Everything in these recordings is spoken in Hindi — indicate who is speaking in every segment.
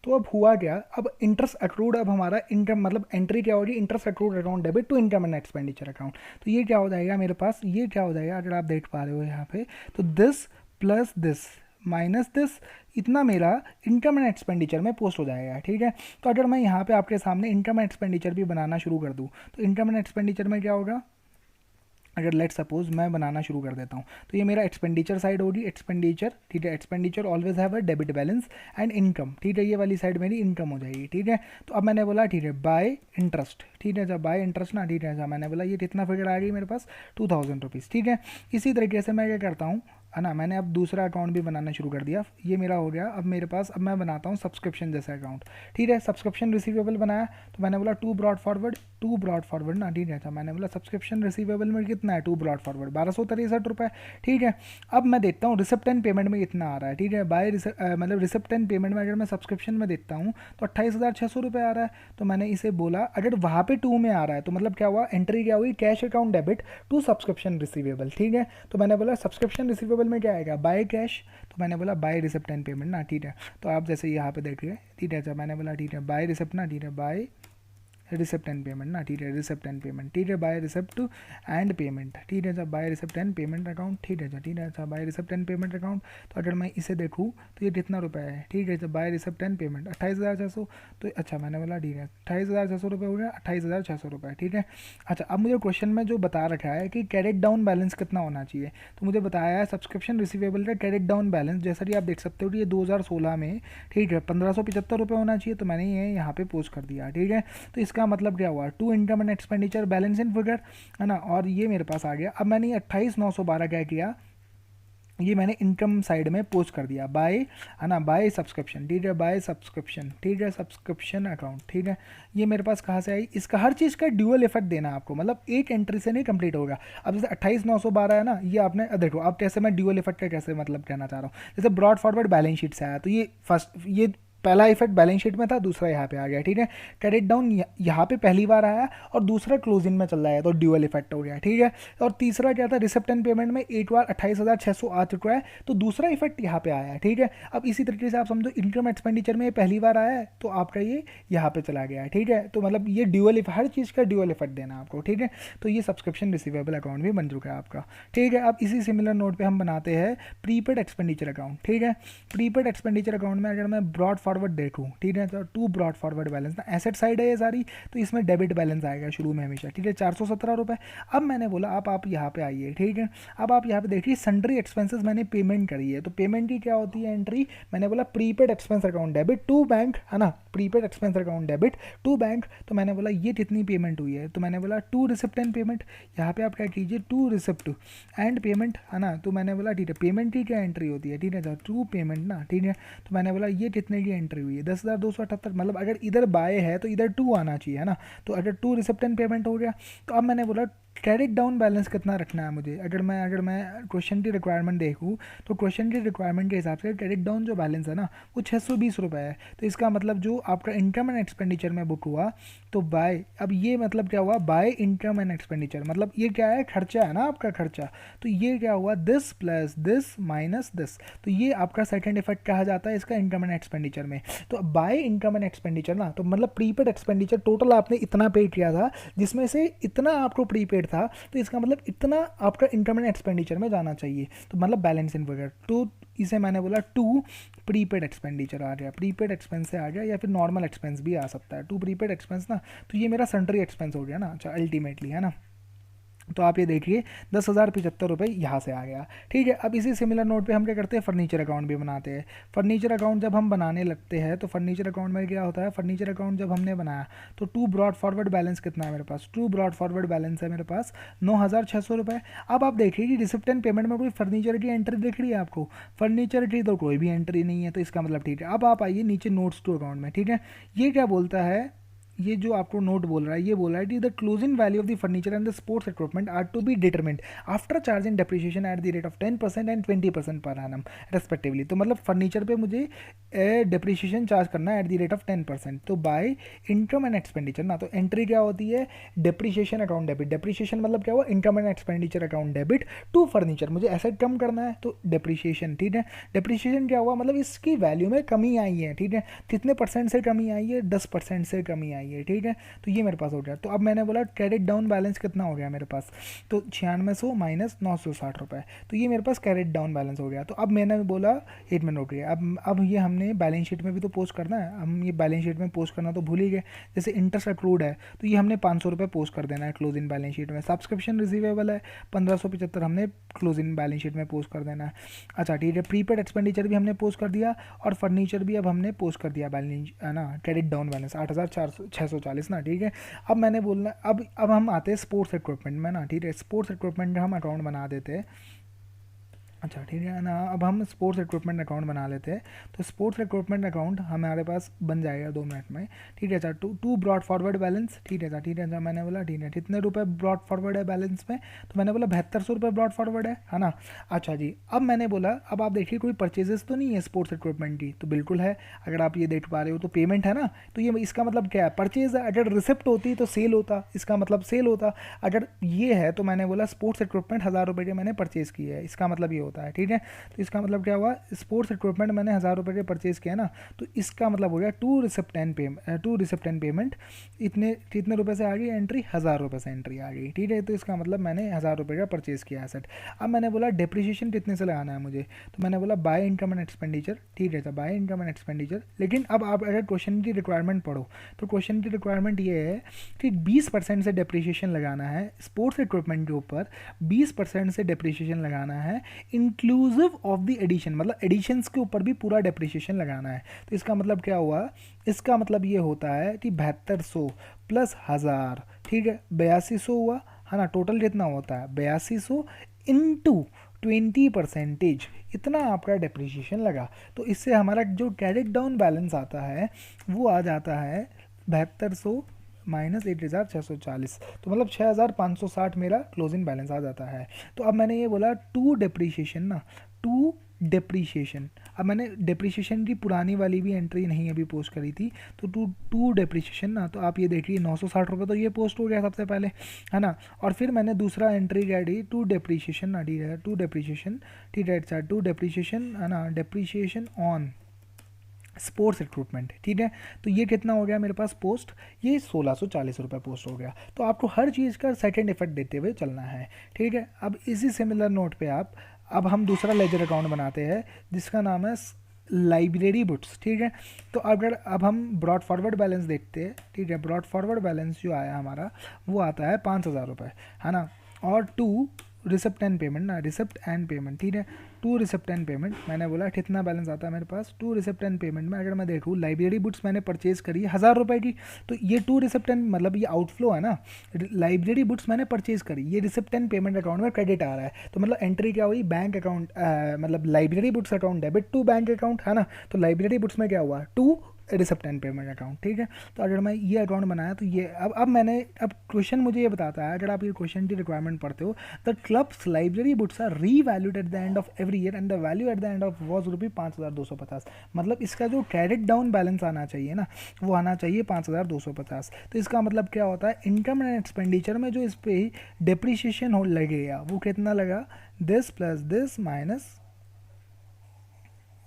Speaker 1: तो अब हुआ क्या, अब इंटरेस्ट अक्रूड, अब हमारा इनकम मतलब एंट्री क्या होगी, interest accrued account debit to income and expenditure account. तो ये क्या हो जाएगा मेरे पास, ये क्या हो जाएगा अगर आप देख पा रहे हो यहाँ पे, तो this plus this minus this, इतना मेरा इनकम एंड एक्सपेंडिचर में पोस्ट हो जाएगा, ठीक है। तो अगर मैं यहाँ पे आपके सामने इनकम एंड एक्सपेंडिचर भी बनाना शुरू कर दूँ, तो इनकम एंड एक्सपेंडिचर में क्या होगा, अगर लेट सपोज मैं बनाना शुरू कर देता हूँ, तो ये मेरा एक्सपेंडिचर साइड होगी, एक्सपेंडिचर, ठीक है। Expenditure always have a debit balance and income, ठीक है, ये वाली साइड मेरी इनकम हो जाएगी, ठीक है। तो अब मैंने बोला ठीक है बाय इंटरेस्ट, ठीक है, जब बाय इंटरेस्ट ना, ठीक है, जब मैंने बोला ये कितना फिगर आ गई मेरे पास 2000 रुपीज़, ठीक है। इसी तरीके से मैं क्या करता हूँ, है ना, मैंने अब दूसरा अकाउंट भी बनाना शुरू कर दिया, ये मेरा हो गया। अब मेरे पास, अब मैं बनाता हूँ सब्सक्रिप्शन जैसा अकाउंट, ठीक है। सब्सक्रिप्शन रिसीवेबल बनाया, तो मैंने बोला टू ब्रॉड फॉरवर्ड ना, ठीक है। तो मैंने बोला सब्सक्रिप्शन रिसीवेबल में कितना है, टू ब्रॉड फॉरवर्ड 1263 रुपये, ठीक है। अब मैं देखता हूँ रिसिप्ट एंड पेमेंट में कितना आ रहा है, ठीक है। बाय मतलब रिसिप्ट एंड पेमेंट में अगर मैं सब्सक्रिप्शन में देखता हूँ तो 28,600 रुपये आ रहा है। तो मैंने इसे बोला अगर वहाँ पे टू में आ रहा है तो मतलब क्या हुआ, एंट्री क्या हुई, cash account debit to subscription receivable, ठीक है। तो मैंने बोला सब्सक्रिप्शन रिसीवेबल में क्या आएगा, बाय कैश, तो मैंने बोला बाय रिसिप्ट एंड पेमेंट ना, ठीक है। तो आप जैसे यहाँ पे देखिए, ठीक है, जब मैंने बोला ठीक है बाय रिसिप्ट ना, ठीक है, बाय रिसिप्ट एंड पेमेंट ना, ठीक है, रिसिप्ट एंड पेमेंट, ठीक है, बाय रिसिप्ट एंड पेमेंट, ठीक है, जब by receipt and payment account, ठीक है, ठीक है, अच्छा by receipt and payment account. तो अगर मैं इसे देखूँ तो ये कितना रुपया है, ठीक है, जब बाय रिसिप्ट एंड पेमेंट 28,600, तो अच्छा मैंने बोला ठीक है 28,600 रुपये हो गया, 28,600 रुपये, ठीक है। अच्छा अब मुझे क्वेश्चन में जो बता रखा है कि कैरेट डाउन बैलेंस कितना होना चाहिए, तो मुझे बताया है सब्सक्रिप्शन रिसीवेबल का कैरेट डाउन बैलेंस, जैसा कि आप देख सकते हो कि ये 2016 में, ठीक है, 1575 रुपये होना चाहिए, तो मैंने ये यहाँ पे पोस्ट कर दिया, ठीक है। तो इसका मतलब क्या हुआ, to income and expenditure balance in figure, है ना, और ये मेरे पास आ गया। अब मैंने ये 28,912 क्या किया, ये मैंने इनकम साइड में पोस्ट कर दिया बाय, है ना, बाय सब्सक्रिप्शन, ठीक है, बाय सब्सक्रिप्शन, ठीक है, सब्सक्रिप्शन अकाउंट, ठीक है। ये मेरे पास कहाँ से आई, इसका हर चीज़ का ड्यूअल इफेक्ट देना है आपको, मतलब एक एंट्री से नहीं कंप्लीट होगा। अब जैसे 28,912 है ना, ये आपने देखो, अब कैसे मैं ड्यूअल इफेक्ट का कैसे मतलब कहना चाह रहा हूँ, जैसे ब्रॉड फॉरवर्ड बैलेंस शीट से आया, तो ये फर्स्ट, ये पहला इफेक्ट बैलेंस शीट में था, दूसरा यहाँ पे आ गया, ठीक है। क्रेडिट डाउन यहाँ पे पहली बार आया और दूसरा क्लोजिंग में चल रहा है, तो ड्यूअल इफेक्ट हो गया, ठीक है। और तीसरा क्या था, रिसिप्ट एंड पेमेंट में एक बार 28,600 आ चुका है, तो दूसरा इफेक्ट यहाँ पे आया है, ठीक है। अब इसी तरीके से आप समझो इनकम एक्सपेंडिचर में ये पहली बार आया है, तो आपका ये यहाँ पे चला गया है, ठीक है। तो मतलब ये ड्यूअल, हर चीज़ का ड्यूअल इफेक्ट देना आपको, ठीक है। तो ये सब्सक्रिप्शन रिसीवेबल अकाउंट भी बन चुका है आपका, ठीक है। अब इसी सिमिलर नोट पे हम बनाते हैं प्रीपेड एक्सपेंडिचर अकाउंट, ठीक है। प्रीपेड एक्सपेंडिचर अकाउंट में अगर मैं ब्रॉड फॉरवर्ड देखूँ, ठीक है, तो टू ब्रॉड फॉरवर्ड बैलेंस ना, एसेट साइड है ये सारी, तो इसमें डेबिट बैलेंस आएगा शुरू में हमेशा, ठीक है, 417 रुपये। अब मैंने बोला आप यहाँ पे आइए, ठीक है। अब आप यहाँ पे देखिए सन्ड्री एक्सपेंसेस मैंने पेमेंट करी है, तो पेमेंट की क्या होती है एंट्री, मैंने बोला prepaid expense account debit to bank, है ना, prepaid expense account debit to bank. तो मैंने बोला ये कितनी पेमेंट हुई है, तो मैंने बोला टू रिसिप्ट एंड पेमेंट, यहाँ पे आप क्या कीजिए टू रिसिप्ट एंड पेमेंट, है ना। तो मैंने बोला ठीक है पेमेंट की क्या एंट्री होती है, ठीक है, टू पेमेंट ना, ठीक है। तो मैंने बोला ये कितने की एंट्री हुई है, 10,278, मतलब अगर इधर बाय है तो इधर टू आना चाहिए, है ना। तो अगर टू रिसिप्ट एंड पेमेंट हो गया, तो अब मैंने बोला क्रेडिट डाउन बैलेंस कितना रखना है मुझे, अगर मैं क्वेश्चन की रिक्वायरमेंट देखूँ, तो क्वेश्चन की रिक्वायरमेंट के हिसाब से क्रेडिट डाउन जो बैलेंस है ना वो 620 रुपये है। तो इसका मतलब जो आपका इनकम एंड एक्सपेंडिचर में बुक हुआ, तो बाय, अब ये मतलब क्या हुआ, बाय इनकम एंड एक्सपेंडिचर, मतलब ये क्या है, खर्चा है ना आपका, खर्चा। तो ये क्या हुआ, this plus this minus this, तो ये आपका सेकंड इफेक्ट कहा जाता है इसका इनकम एंड एक्सपेंडिचर में। तो बाय इनकम एंड एक्सपेंडिचर ना, तो मतलब प्रीपेड एक्सपेंडिचर टोटल आपने इतना पे किया था, जिसमें से इतना आपको प्रीपेड था, तो इसका मतलब इतना आपका इनकम एंड एक्सपेंडिचर में जाना चाहिए, तो मतलब बैलेंस इन वगैरह। तो इसे मैंने बोला टू प्रीपेड एक्सपेंडिचर आ गया, प्रीपेड एक्सपेंस से आ गया, या फिर नॉर्मल एक्सपेंस भी आ सकता है, टू प्रीपेड एक्सपेंस ना। तो ये मेरा सन्ड्री एक्सपेंस हो गया ना, अच्छा अल्टीमेटली, है ना। तो आप ये देखिए 10,075 रुपये यहाँ से आ गया, ठीक है। अब इसी सिमिलर नोट पे हम क्या करते हैं, फर्नीचर अकाउंट भी बनाते हैं। फर्नीचर अकाउंट जब हम बनाने लगते हैं, तो फर्नीचर अकाउंट में क्या होता है, फर्नीचर अकाउंट जब हमने बनाया तो टू ब्रॉड फॉरवर्ड बैलेंस कितना है मेरे पास, टू ब्रॉड फॉरवर्ड बैलेंस है मेरे पास 9,600 रुपये। अब आप देखिए कि रिसिप्ट एंड पेमेंट में कोई फर्नीचर की एंट्री दिख रही है आपको, फर्नीचर की तो कोई भी एंट्री नहीं है, तो इसका मतलब ठीक है। अब आप आइए नीचे नोट्स टू अकाउंट में, ठीक है। ये क्या बोलता है, ये जो आपको नोट बोल रहा है, ये बोल रहा है कि the closing value of the furniture and the sports equipment are to be determined after charging depreciation at the rate of 10% and 20% per annum respectively. तो मतलब फर्नीचर पे मुझे डेप्रिसिएशन चार्ज करना है एट द रेट ऑफ 10%। तो बाय इनकम एंड एक्सपेंडिचर ना, तो एंट्री क्या होती है, डेप्रिसिएशन अकाउंट डेबिट। डेप्रिसिएशन मतलब क्या हुआ, income and expenditure account debit to furniture, मुझे एसेट कम करना है तो डेप्रिसिएशन, ठीक है। डेप्रिसिएशन क्या हुआ, मतलब इसकी वैल्यू में कमी आई है, ठीक है। कितने परसेंट से कमी आई है, 10% से कमी आई है, ठीक है। तो ये मेरे पास हो गया। तो अब मैंने बोला क्रेडिट डाउन बैलेंस कितना हो गया मेरे पास, तो 9600 माइनस 960 रुपये, तो ये मेरे पास क्रेडिट डाउन बैलेंस हो गया। तो अब मैंने बोला 8 मिनट हो गया। अब ये हमने बैलेंस शीट में भी तो पोस्ट करना है, हम ये बैलेंस शीट में पोस्ट करना तो भूल ही गए। जैसे इंटरेस्ट अक्रूड है तो ये हमने 500 रुपये पोस्ट कर देना है क्लोजिंग बैलेंस शीट में। सब्सक्रिप्शन रिसीवेबल है 1575, हमने क्लोजिंग बैलेंस शीट में पोस्ट कर देना है। अच्छा ठीक है, प्रीपेड एक्सपेंडिचर भी हमने पोस्ट कर दिया और फर्नीचर भी अब हमने पोस्ट कर दिया बैलेंस, है ना, क्रेडिट डाउन बैलेंस 8,640 ना, ठीक है। अब मैंने बोलना, अब हम आते हैं स्पोर्ट्स इक्विपमेंट में ना, ठीक है। स्पोर्ट्स इक्विपमेंट हम अकाउंट बना देते हैं। अच्छा ठीक है ना, अब हम स्पोर्ट्स इक्विपमेंट अकाउंट बना लेते हैं। तो स्पोर्ट्स इक्विपमेंट अकाउंट हमारे पास बन जाएगा 2 मिनट में, ठीक है। अच्छा टू ब्रॉड फॉरवर्ड बैलेंस, ठीक है। अच्छा ठीक है, मैंने बोला ठीक है, कितने रुपए ब्रॉड फॉरवर्ड है बैलेंस में, तो मैंने बोला 7200 रुपये ब्रॉड फॉरवर्ड है ना। अच्छा जी, अब मैंने बोला, अब आप देखिए कोई परचेजेस तो नहीं है स्पोर्ट्स इक्विपमेंट की, तो बिल्कुल है। अगर आप ये देख पा रहे हो तो पेमेंट है ना, तो ये इसका मतलब क्या है, परचेज है। अगर रिसिप्ट होती तो सेल होता, इसका मतलब सेल होता। अगर ये है तो मैंने बोला स्पोर्ट्स इक्विपमेंट 1000 रुपये के मैंने परचेज किया है, इसका मतलब ये होता है, ठीक है। तो इसका मतलब क्या हुआ, स्पोर्ट्स इक्विपमेंट मैंने 1000 रुपये के परचेज किया ना, तो इसका मतलब हो गया टू रिसिप्ट एंड पेमेंट। इतने कितने रुपए से आ गई एंट्री, 1000 रुपये से एंट्री आ गई, ठीक है। तो इसका मतलब मैंने 1000 रुपये का परचेज किया एसेट। अब मैंने बोला डेप्रिसिएशन कितने से लगाना है मुझे, तो मैंने बोला बाय इनकम एंड एक्सपेंडिचर, ठीक है। बाय इनकम एंड एक्सपेंडिचर, लेकिन अब आप अगर क्वेश्चन की रिक्वायरमेंट पढ़ो तो क्वेश्चन की रिक्वायरमेंट ये है कि 20% से डेप्रिसिएशन लगाना है स्पोर्ट्स इक्विपमेंट के ऊपर, 20% से डेप्रिसिएशन लगाना है इंक्लूसिव ऑफ द एडिशन, मतलब एडिशंस के ऊपर भी पूरा डेप्रिसिएशन लगाना है। तो इसका मतलब क्या हुआ, इसका मतलब ये होता है कि 7200 प्लस 1000, ठीक है, 8200 हुआ, है ना। टोटल कितना होता है 8200 इंटू 20%, इतना आपका डेप्रिसिएशन लगा। तो इससे हमारा जो क्रेडिट डाउन बैलेंस आता है वो आ जाता है 7200 माइनस 8640, तो मतलब 6560 मेरा क्लोजिंग बैलेंस आ जाता है। तो अब मैंने ये बोला टू डेप्रीशिएशन ना, टू डेप्रीशिएशन। अब मैंने डेप्रीशिएशन की पुरानी वाली भी एंट्री नहीं अभी पोस्ट करी थी, तो टू डेप्रीशिएशन ना, तो आप ये देखिए 960 रुपये तो ये पोस्ट हो गया सबसे पहले, है ना। और फिर मैंने दूसरा एंट्री क्या दी, टू डेप्रीशिएशन ना, ठीक है, टू डेप्रीशिएशन, ठीक है सर, टू डेप्रीशिएशन, है ना, डेप्रीशिएशन ऑन स्पोर्ट्स रिक्रूटमेंट, ठीक है। तो ये कितना हो गया मेरे पास पोस्ट, ये 1640 रुपये पोस्ट हो गया। तो आपको हर चीज़ का सेकंड इफेक्ट देते हुए चलना है, ठीक है। अब इसी सिमिलर नोट पे अब हम दूसरा लेजर अकाउंट बनाते हैं जिसका नाम है लाइब्रेरी बुक्स, ठीक है। तो अगर अब हम ब्रॉड फॉरवर्ड बैलेंस देखते हैं, ठीक है, ब्रॉड फॉरवर्ड बैलेंस जो आया हमारा वो आता है 5000 रुपये, है ना। और टू रिसिप्ट एंड पेमेंट ना, रिसिप्ट एंड पेमेंट, ठीक है, टू रिसिप्ट एंड पेमेंट, मैंने बोला कितना बैलेंस आता है मेरे पास, टू रिसिप्ट एंड पेमेंट में अगर मैं देखूँ लाइब्रेरी बुक्स मैंने परचेज करी है 1000 रुपये की, तो ये टू रिसिप्ट एंड मतलब ये आउटफ्लो है ना, लाइब्रेरी बुक्स मैंने परचेज करी, ये रिसिप्ट एंड पेमेंट अकाउंट में क्रेडिट आ रहा है। तो मतलब एंट्री क्या हुई, बैंक अकाउंट, मतलब library books account debit to bank account, है ना। तो लाइब्रेरी बुक्स में क्या हुआ, to receipt and payment account, ठीक है। तो अगर मैं ये अकाउंट बनाया तो ये अब क्वेश्चन मुझे ये बताता है, अगर आप ये क्वेश्चन की रिक्वायरमेंट पढ़ते हो, the clubs library books are revalued at the end of every year and the value at the end of was rupee 5250। मतलब इसका जो क्रेडिट डाउन बैलेंस आना चाहिए ना, वो आना चाहिए 5250। तो इसका मतलब क्या होता है, इनकम एंड एक्सपेंडिचर में जो इस पर डिप्रिशिएशन हो लगेगा वो कितना लगा, दिस प्लस दिस माइनस,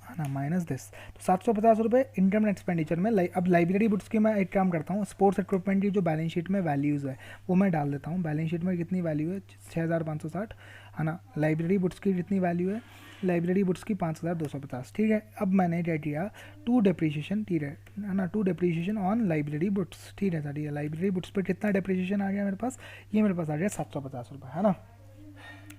Speaker 1: है ना, माइनस दिस, तो 750 रुपये इनकम एंड एक्सपेंडिचर में। अब लाइब्रेरी बुक्स की मैं एक काम करता हूँ, स्पोर्ट्स इक्विपमेंट की जो बैलेंस शीट में वैल्यूज़ है वो मैं डाल देता हूँ। बैलेंस शीट में कितनी वैल्यू है 6560, है ना। लाइब्रेरी बुक्स की कितनी वैल्यू है, लाइब्रेरी बुक्स की 5250, ठीक है। अब मैंने क्या किया, टू डेप्रीशिएशन, ठीक है ना, to depreciation on library books, ठीक है सर। ये लाइब्रेरी बुक्स पर कितना डेप्रीशिएशन आ गया मेरे पास, ये मेरे पास आ गया 750 रुपये, है ना।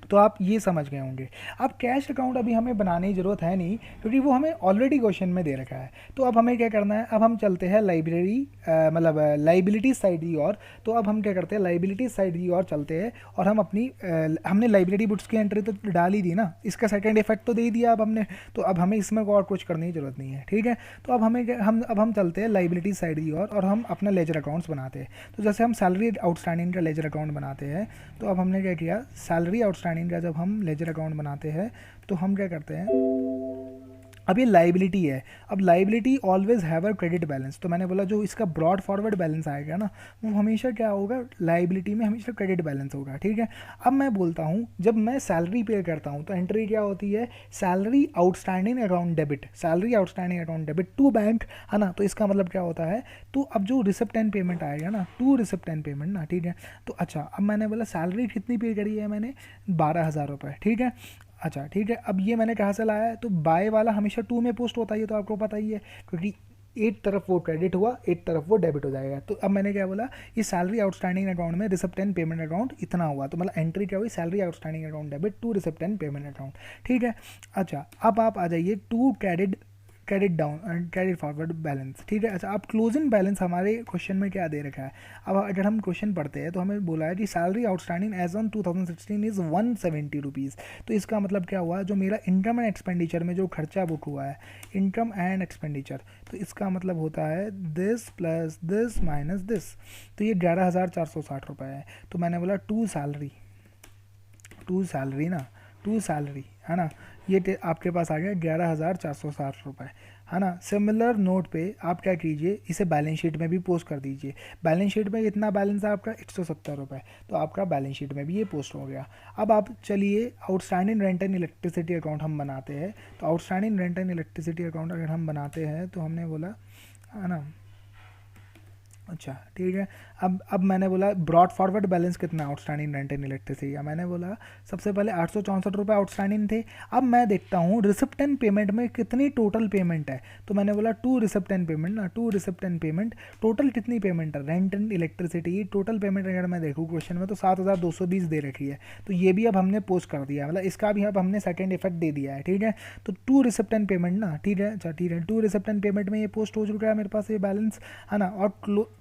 Speaker 1: तो आप ये समझ गए होंगे। अब कैश अकाउंट अभी हमें बनाने की ज़रूरत है नहीं, क्योंकि वो हमें ऑलरेडी क्वेश्चन में दे रखा है। तो अब हमें क्या करना है, अब हम चलते हैं लाइब्रेरी मतलब लाइबिलिटी साइड की ओर। तो अब हम क्या करते हैं, लाइबिलिटी साइड की ओर चलते हैं और हम अपनी हमने लाइब्रेरी बुक्स की एंट्री तो डाल ही दी ना, इसका सेकंड इफेक्ट तो दे ही दिया अब हमने। तो अब हमें इसमें और कुछ करने की ज़रूरत नहीं है, ठीक है। तो अब हम चलते हैं लाइबिलिटी साइड की ओर और हम अपना लेजर अकाउंट्स बनाते हैं। तो जैसे हम सैलरी आउटस्टैंडिंग का लेजर अकाउंट बनाते हैं, तो अब हमने क्या किया, सैलरी आउटस्टैंडिंग का जब हम लेजर अकाउंट बनाते हैं तो हम क्या करते हैं, अब ये लाइबिलिटी है। अब liability always have a credit balance. तो मैंने बोला जो इसका ब्रॉड फॉरवर्ड बैलेंस आएगा ना, वो हमेशा क्या होगा, लाइबिलिटी में हमेशा क्रेडिट बैलेंस होगा, ठीक है। अब मैं बोलता हूँ जब मैं सैलरी पे करता हूँ तो एंट्री क्या होती है, salary outstanding account debit, salary outstanding account debit to bank, है ना। तो इसका मतलब क्या होता है, तो अब जो रिसिप्ट एंड पेमेंट आएगा ना, टू रिसिप्ट एंड पेमेंट ना, ठीक है। तो अच्छा, अब मैंने बोला सैलरी कितनी पे करी है मैंने, 12,000 रुपये, ठीक है। अच्छा ठीक है, अब ये मैंने कहाँ से लाया है, तो बाय वाला हमेशा टू में पोस्ट होता है, ये तो आपको पता ही है, क्योंकि एक तरफ वो क्रेडिट हुआ, एक तरफ वो डेबिट हो जाएगा। तो अब मैंने क्या बोला, ये सैलरी आउटस्टैंडिंग अकाउंट में रिसिप्ट एंड पेमेंट अकाउंट इतना हुआ, तो मतलब एंट्री क्या हुई, salary outstanding account debit to receipt and payment account, ठीक है। अच्छा, अब आप आ जाइए to credit down and credit forward balance, ठीक है। अच्छा, अब क्लोजिंग बैलेंस हमारे क्वेश्चन में क्या दे रखा है। अब अगर हम क्वेश्चन पढ़ते हैं तो हमें बोला है कि salary outstanding as on 2016 is 170 rupees. तो इसका मतलब क्या हुआ, जो मेरा इनकम एंड एक्सपेंडिचर में जो खर्चा बुक हुआ है, इनकम एंड एक्सपेंडिचर, तो इसका मतलब होता है this plus this minus this. तो ये 11,460 रुपये है। तो मैंने बोला टू सैलरी ना, टू सैलरी, है ना, ये आपके पास आ गया 11,460 रुपये, है ना। सिमिलर नोट पे आप क्या कीजिए, इसे बैलेंस शीट में भी पोस्ट कर दीजिए। बैलेंस शीट में कितना बैलेंस है आपका, 170 रुपये, तो आपका बैलेंस शीट में भी ये पोस्ट हो गया। अब आप चलिए outstanding rent and electricity account हम बनाते हैं। तो outstanding rent and electricity account अगर हम बनाते हैं तो हमने बोला, है ना, अच्छा ठीक है। अब मैंने बोला ब्रॉड फॉरवर्ड बैलेंस कितना आउटस्टैंडिंग रेंट एंड इलेक्ट्रिसिटी, या मैंने बोला सबसे पहले 864 रुपये आउटस्टैंडिंग थे। अब मैं देखता हूँ रिसिप्ट एंड पेमेंट में कितनी टोटल पेमेंट है। तो मैंने बोला टू रिसिप्ट एंड पेमेंट ना, to receipt and payment, total कितनी पेमेंट है, रेंट एंड इलेक्ट्रिसिटी की टोटल पेमेंट अगर मैं देखूँ क्वेश्चन में तो 7,220 दे रखी है। तो ये भी अब हमने पोस्ट कर दिया, मतलब इसका भी अब हमने सेकेंड इफेक्ट दे दिया है, ठीक है। तो टू रिसिप्ट एंड पेमेंट ना, ठीक है, अच्छा ठीक है, टू रिसिप्ट एंड पेमेंट में ये पोस्ट हो चुका है मेरे पास ये बैलेंस, है ना। और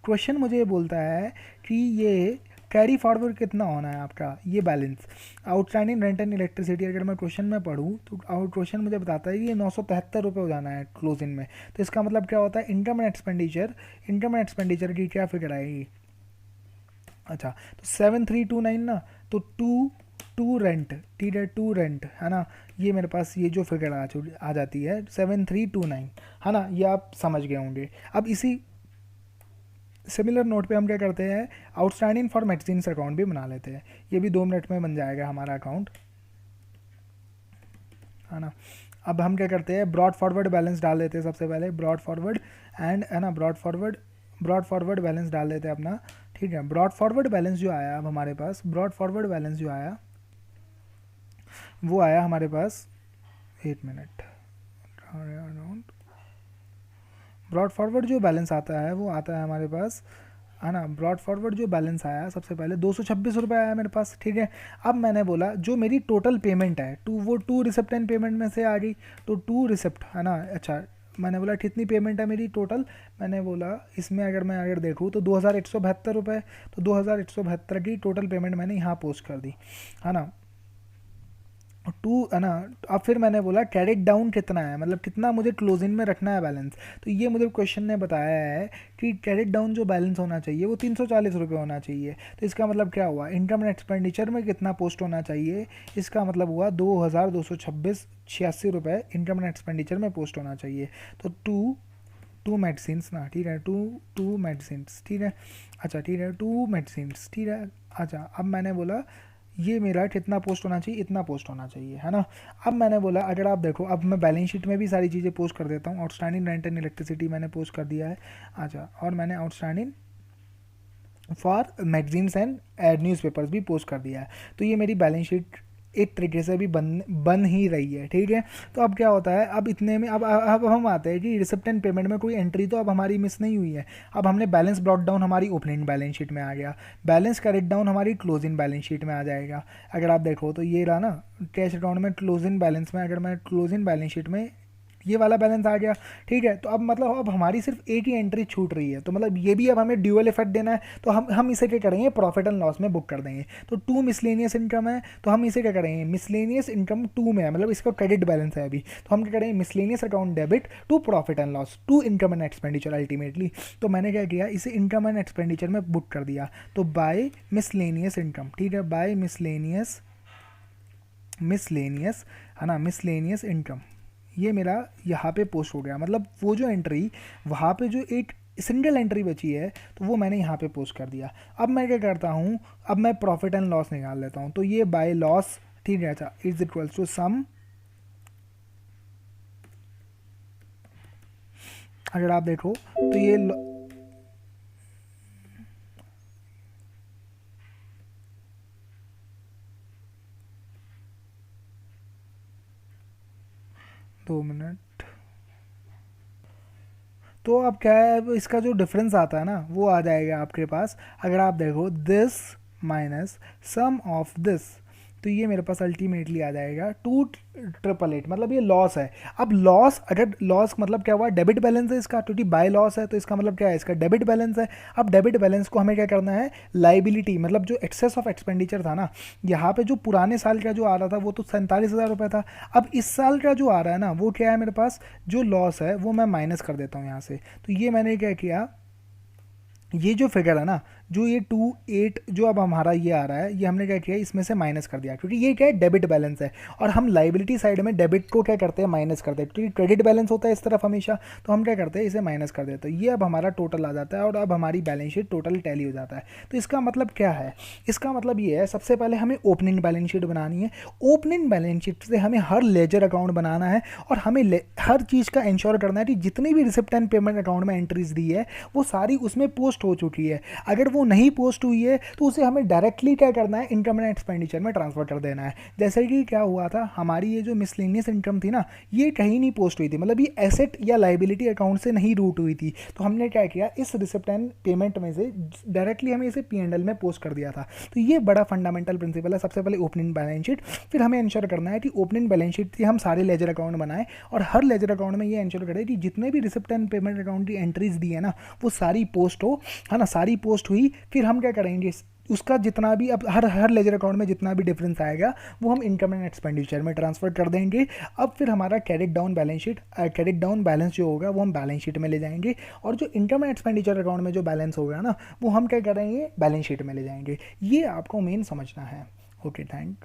Speaker 1: क्वेश्चन मुझे ये बोलता है कि ये कैरी फॉरवर्ड कितना होना है आपका, ये balance outstanding rent and electricity अगर मैं क्वेश्चन में पढ़ूँ तो क्वेश्चन मुझे बताता है कि ये 973 रुपये हो जाना है क्लोजिंग में। तो इसका मतलब क्या होता है, इनकम एंड एक्सपेंडिचर की क्या फिगर आएगी, अच्छा तो 7,329 ना, तो टू रेंट, ठीक है, टू रेंट, है ना, ये मेरे पास ये जो फिगर आ जाती है 7,329, है ना, ये आप समझ गए होंगे। अब इसी सिमिलर नोट पे हम क्या करते हैं, आउटस्टैंडिंग फॉर मैगजीन्स अकाउंट भी बना लेते हैं। ये भी 2 मिनट में बन जाएगा हमारा अकाउंट, है ना। अब हम क्या करते हैं, ब्रॉड फॉरवर्ड बैलेंस डाल देते हैं सबसे पहले, ब्रॉड फॉरवर्ड एंड, है ना, ब्रॉड फॉरवर्ड बैलेंस डाल देते हैं अपना, ठीक है। ब्रॉड फॉरवर्ड बैलेंस जो आया अब हमारे पास, ब्रॉड फॉरवर्ड बैलेंस जो आया वो आया हमारे पास, 1 मिनट, ब्रॉड फॉरवर्ड जो बैलेंस आता है वो आता है हमारे पास, है ना। ब्रॉड फॉरवर्ड जो बैलेंस आया सबसे पहले 226 रुपये आया मेरे पास, ठीक है। अब मैंने बोला जो मेरी टोटल पेमेंट है वो टू रिसिप्ट एंड पेमेंट में से आ गई, तो टू रिसिप्ट, है ना। अच्छा, मैंने बोला कितनी पेमेंट है मेरी टोटल, मैंने बोला इसमें अगर देखूँ तो 2,172 रुपये, तो 2,172 की टोटल पेमेंट मैंने यहाँ पोस्ट कर दी, है ना, टू, है ना। अब फिर मैंने बोला क्रेडिट डाउन कितना है, मतलब कितना मुझे क्लोजिंग में रखना है बैलेंस। तो ये मुझे क्वेश्चन ने बताया है कि क्रेडिट डाउन जो बैलेंस होना चाहिए वो 340 रुपये होना चाहिए। तो इसका मतलब क्या हुआ, इनकम एंड एक्सपेंडिचर में कितना पोस्ट होना चाहिए, इसका मतलब हुआ 2,226.86 रुपये इनकम एंड एक्सपेंडिचर में पोस्ट होना चाहिए। तो टू मेडिसिन्स ना, ठीक है, टू मेडिसिन्स, ठीक है, अच्छा ठीक है, टू मेडिसिन्स, ठीक है। अच्छा, अब मैंने बोला ये मेरा कितना पोस्ट होना चाहिए, इतना पोस्ट होना चाहिए, है ना। अब मैंने बोला अगर आप देखो, अब मैं बैलेंस शीट में भी सारी चीज़ें पोस्ट कर देता हूँ। आउटस्टैंडिंग रेंट एंड इलेक्ट्रिसिटी मैंने पोस्ट कर दिया है, अच्छा, और मैंने outstanding for magazines and newspapers भी पोस्ट कर दिया है। तो ये मेरी बैलेंस शीट एक तरीके से भी बन ही रही है, ठीक है। तो अब क्या होता है, अब इतने में अब हम आते हैं कि रिसिप्ट एंड पेमेंट में कोई एंट्री तो अब हमारी मिस नहीं हुई है। अब हमने बैलेंस ब्रॉट डाउन हमारी ओपनिंग बैलेंस शीट में आ गया, बैलेंस कैरेट डाउन हमारी क्लोजिंग बैलेंस शीट में आ जाएगा। अगर आप देखो तो ये रहा ना कैश अकाउंट में क्लोजिंग बैलेंस में, अगर मैं क्लोजिंग बैलेंस शीट में ये वाला बैलेंस आ गया, ठीक है। तो अब मतलब अब हमारी सिर्फ एक ही एंट्री छूट रही है, तो मतलब ये भी अब हमें ड्यूअल इफेक्ट देना है, तो हम इसे क्या करेंगे, प्रॉफिट एंड लॉस में बुक कर देंगे। तो टू मिसलेनियस इनकम है, तो हम इसे क्या करेंगे, मिसलेनियस इनकम टू में है, मतलब इसका क्रेडिट बैलेंस है अभी, तो हम क्या करेंगे, miscellaneous account debit to profit and loss to income and expenditure ultimately. तो मैंने क्या किया, इसे इनकम एंड एक्सपेंडिचर में बुक कर दिया, तो बाय मिसलेनियस इनकम, ठीक है, बाय मिसलेनियस है ना, मिसलेनियस इनकम, ये मेरा यहाँ पे पोस्ट हो गया। मतलब वो जो एंट्री वहाँ पे जो एक सिंगल एंट्री बची है, तो वो मैंने यहाँ पे पोस्ट कर दिया। अब मैं क्या करता हूँ, अब मैं प्रॉफिट एंड लॉस निकाल लेता हूँ, तो ये बाय लॉस, ठीक है, अच्छा, इज इक्वल्स टू सम, अगर आप देखो तो ये 2 मिनट। तो अब क्या है, अब इसका जो डिफरेंस आता है ना वो आ जाएगा आपके पास। अगर आप देखो this minus sum of this, तो ये मेरे पास अल्टीमेटली आ जाएगा 2,888, मतलब ये लॉस है। अब लॉस, अगर लॉस मतलब क्या हुआ, डेबिट बैलेंस है इसका, क्योंकि बाय लॉस है, तो इसका मतलब क्या है, इसका डेबिट बैलेंस है। अब डेबिट बैलेंस को हमें क्या करना है, लाइबिलिटी, मतलब जो एक्सेस ऑफ एक्सपेंडिचर था ना, यहाँ पे जो पुराने साल का जो आ रहा था वो तो 47,000 रुपये था। अब इस साल का जो आ रहा है ना वो क्या है, मेरे पास जो लॉस है वो मैं माइनस कर देता हूँ यहाँ से। तो ये मैंने क्या किया, ये जो फिगर है ना, जो ये 2,8 जो अब हमारा ये आ रहा है, ये हमने क्या किया, इसमें से माइनस कर दिया, क्योंकि ये क्या है, डेबिट बैलेंस है, और हम लाइबिलिटी साइड में डेबिट को क्या करते हैं, माइनस करते हैं, क्योंकि क्रेडिट बैलेंस होता है इस तरफ हमेशा, तो हम क्या करते हैं, इसे माइनस कर देते हैं। ये अब हमारा टोटल आ जाता है, और अब हमारी बैलेंस शीट टोटल टैली हो जाता है। तो इसका मतलब क्या है, इसका मतलब ये है, सबसे पहले हमें ओपनिंग बैलेंस शीट बनानी है। ओपनिंग बैलेंस शीट से हमें हर लेजर अकाउंट बनाना है, और हमें हर चीज़ का इंश्योर करना है कि जितनी भी रिसिप्ट एंड पेमेंट अकाउंट में एंट्रीज दी है वो सारी उसमें पोस्ट हो चुकी है। अगर वो नहीं पोस्ट हुई है तो उसे हमें डायरेक्टली क्या करना है, इनकम एंड एक्सपेंडिचर में ट्रांसफर कर देना है। जैसे कि क्या हुआ था, हमारी ये जो मिसलेनियस इनकम थी ना, ये कहीं नहीं पोस्ट हुई थी, मतलब ये एसेट या लाइबिलिटी अकाउंट से नहीं रूट हुई थी। तो हमने क्या किया, इस रिसिप्ट एंड पेमेंट में से डायरेक्टली हमें इसे P&L में पोस्ट कर दिया था। तो ये बड़ा फंडामेंटल प्रिंसिपल है। सबसे पहले ओपनिंग बैलेंस शीट, फिर हमें इंश्योर करना है कि ओपनिंग बैलेंस शीट से हम सारे लेजर अकाउंट बनाएं, और हर लेजर अकाउंट में ये इंश्योर करें कि जितने भी रिसिप्ट एंड पेमेंट अकाउंट की एंट्रीज दी है ना वो सारी पोस्ट हो, है ना, सारी पोस्ट हुई। फिर हम क्या करेंगे, उसका जितना भी अब हर लेजर अकाउंट में जितना भी डिफरेंस आएगा वो हम इनकम एंड एक्सपेंडिचर में ट्रांसफर कर देंगे। अब फिर हमारा carried down balance sheet, carried down balance जो होगा वो हम बैलेंस शीट में ले जाएंगे, और जो इनकम एंड एक्सपेंडिचर अकाउंट में जो बैलेंस होगा ना वो हम क्या करेंगे, बैलेंस शीट में ले जाएंगे। ये आपको मेन समझना है। Okay, thank